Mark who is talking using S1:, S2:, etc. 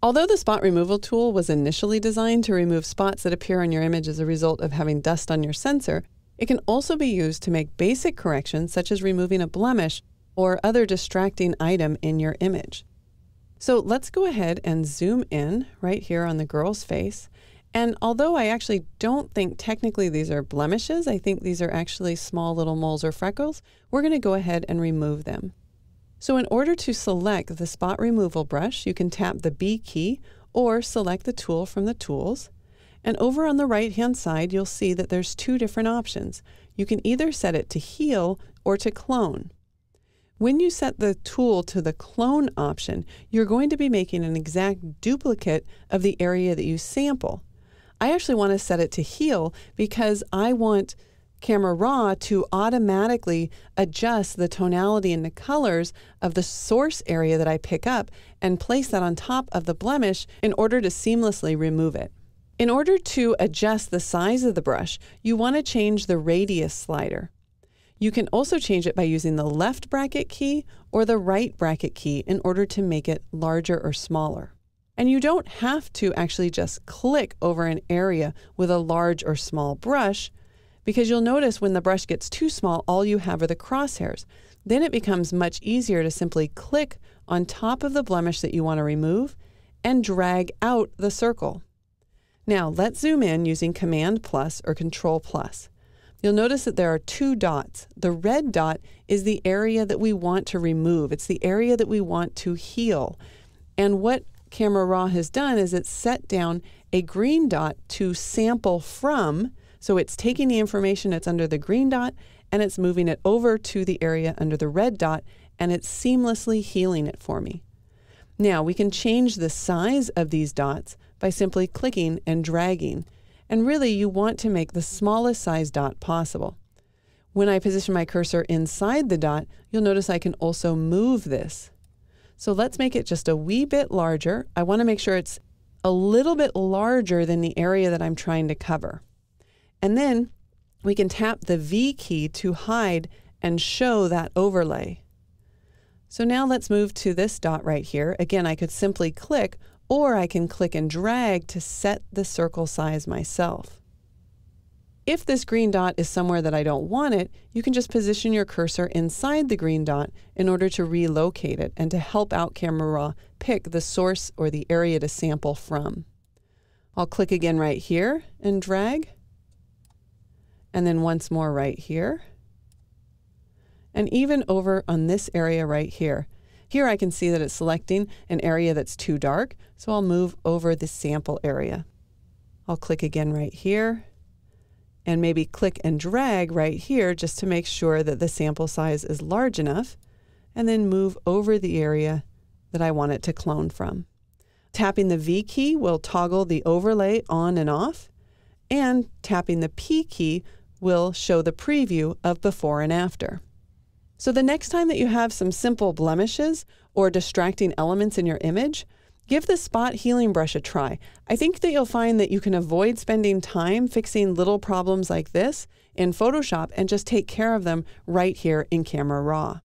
S1: Although the spot removal tool was initially designed to remove spots that appear on your image as a result of having dust on your sensor, it can also be used to make basic corrections such as removing a blemish or other distracting item in your image. So let's go ahead and zoom in right here on the girl's face. And although I actually don't think technically these are blemishes, I think these are actually small little moles or freckles, we're going to go ahead and remove them. So in order to select the spot removal brush, you can tap the B key or select the tool from the tools. And over on the right-hand side, you'll see that there's two different options. You can either set it to heal or to clone. When you set the tool to the clone option, you're going to be making an exact duplicate of the area that you sample. I actually want to set it to heal because I want Camera Raw to automatically adjust the tonality and the colors of the source area that I pick up and place that on top of the blemish in order to seamlessly remove it. In order to adjust the size of the brush, you want to change the radius slider. You can also change it by using the left bracket key or the right bracket key in order to make it larger or smaller. And you don't have to actually just click over an area with a large or small brush, because you'll notice when the brush gets too small, all you have are the crosshairs. Then it becomes much easier to simply click on top of the blemish that you want to remove and drag out the circle. Now let's zoom in using Command plus or Control plus. You'll notice that there are two dots. The red dot is the area that we want to remove. It's the area that we want to heal. And what Camera Raw has done is it's set down a green dot to sample from. So it's taking the information that's under the green dot and it's moving it over to the area under the red dot, and it's seamlessly healing it for me. Now we can change the size of these dots by simply clicking and dragging. And really you want to make the smallest size dot possible. When I position my cursor inside the dot, you'll notice I can also move this. So let's make it just a wee bit larger. I want to make sure it's a little bit larger than the area that I'm trying to cover. And then we can tap the V key to hide and show that overlay. So now let's move to this dot right here. Again, I could simply click, or I can click and drag to set the circle size myself. If this green dot is somewhere that I don't want it, you can just position your cursor inside the green dot in order to relocate it and to help out Camera Raw pick the source or the area to sample from. I'll click again right here and drag. And then once more right here. And even over on this area right here. Here I can see that it's selecting an area that's too dark, so I'll move over the sample area. I'll click again right here, and maybe click and drag right here just to make sure that the sample size is large enough, and then move over the area that I want it to clone from. Tapping the V key will toggle the overlay on and off, and tapping the P key will show the preview of before and after. So the next time that you have some simple blemishes or distracting elements in your image, give the spot healing brush a try. I think that you'll find that you can avoid spending time fixing little problems like this in Photoshop and just take care of them right here in Camera Raw.